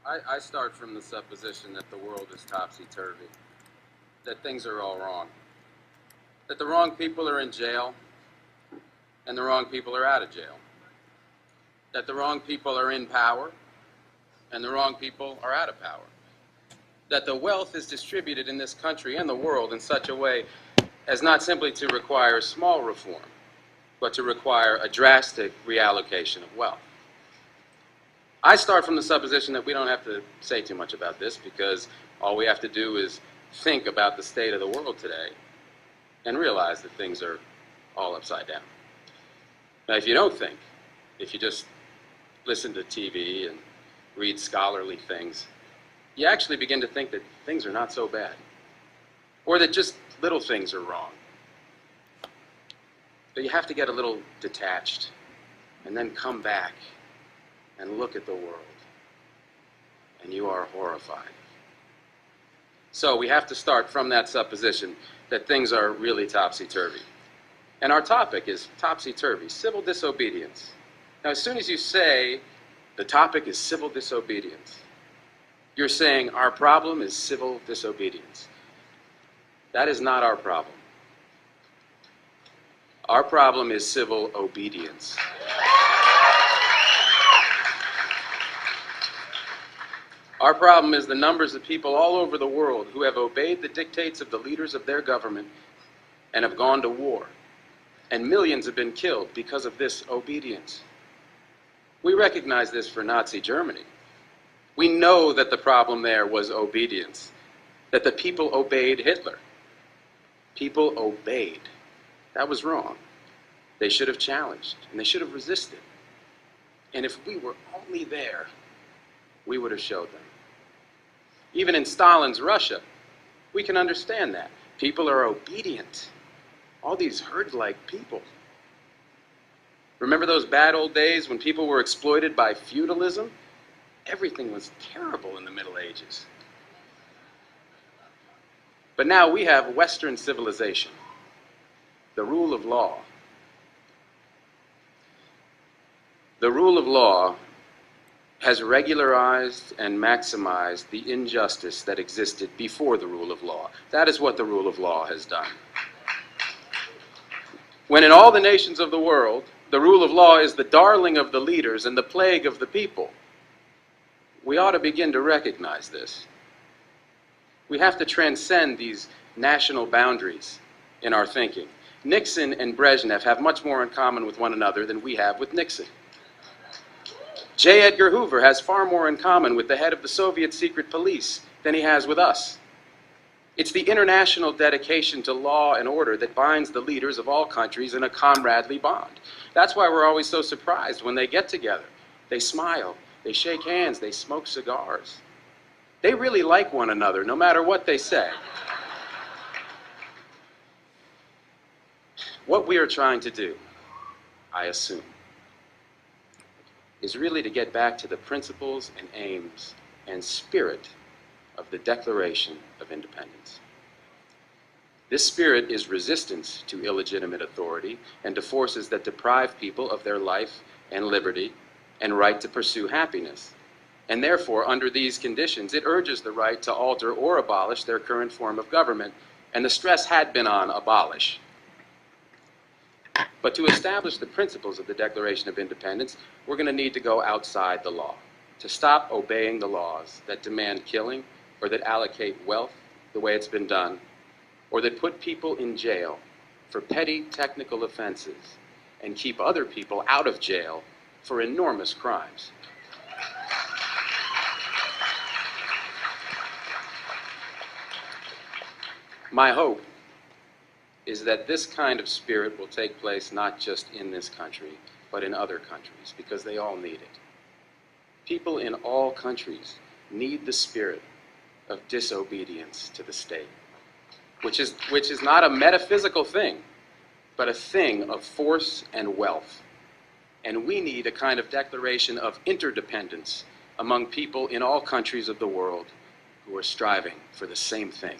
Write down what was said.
I start from the supposition that the world is topsy-turvy, that things are all wrong, that the wrong people are in jail and the wrong people are out of jail, that the wrong people are in power and the wrong people are out of power, that the wealth is distributed in this country and the world in such a way as not simply to require small reform, but to require a drastic reallocation of wealth. I start from the supposition that we don't have to say too much about this, because all we have to do is think about the state of the world today and realize that things are all upside down. Now, if you don't think, if you just listen to TV and read scholarly things, you actually begin to think that things are not so bad, or that just little things are wrong. But you have to get a little detached and then come back and look at the world, and you are horrified. So we have to start from that supposition that things are really topsy-turvy. And our topic is topsy-turvy, civil disobedience. Now, as soon as you say the topic is civil disobedience, you're saying our problem is civil disobedience. That is not our problem. Our problem is civil obedience. Our problem is the numbers of people all over the world who have obeyed the dictates of the leaders of their government and have gone to war. And millions have been killed because of this obedience. We recognize this for Nazi Germany. We know that the problem there was obedience, that the people obeyed Hitler. People obeyed. That was wrong. They should have challenged, and they should have resisted. And if we were only there, we would have showed them. Even in Stalin's Russia, we can understand that. People are obedient. All these herd-like people. Remember those bad old days when people were exploited by feudalism? Everything was terrible in the Middle Ages. But now we have Western civilization, the rule of law. The rule of law has regularized and maximized the injustice that existed before the rule of law. That is what the rule of law has done. When in all the nations of the world, the rule of law is the darling of the leaders and the plague of the people, we ought to begin to recognize this. We have to transcend these national boundaries in our thinking. Nixon and Brezhnev have much more in common with one another than we have with Nixon. J. Edgar Hoover has far more in common with the head of the Soviet secret police than he has with us. It's the international dedication to law and order that binds the leaders of all countries in a comradely bond. That's why we're always so surprised when they get together. They smile, they shake hands, they smoke cigars. They really like one another, no matter what they say. What we are trying to do, I assume, is really to get back to the principles and aims and spirit of the Declaration of Independence. This spirit is resistance to illegitimate authority and to forces that deprive people of their life and liberty and right to pursue happiness. And therefore, under these conditions, it urges the right to alter or abolish their current form of government, and the stress had been on abolish. But to establish the principles of the Declaration of Independence, we're going to need to go outside the law, to stop obeying the laws that demand killing or that allocate wealth the way it's been done, or that put people in jail for petty technical offenses and keep other people out of jail for enormous crimes. My hope is that this kind of spirit will take place not just in this country, but in other countries, because they all need it. People in all countries need the spirit of disobedience to the state, which is not a metaphysical thing, but a thing of force and wealth. And we need a kind of declaration of interdependence among people in all countries of the world who are striving for the same thing.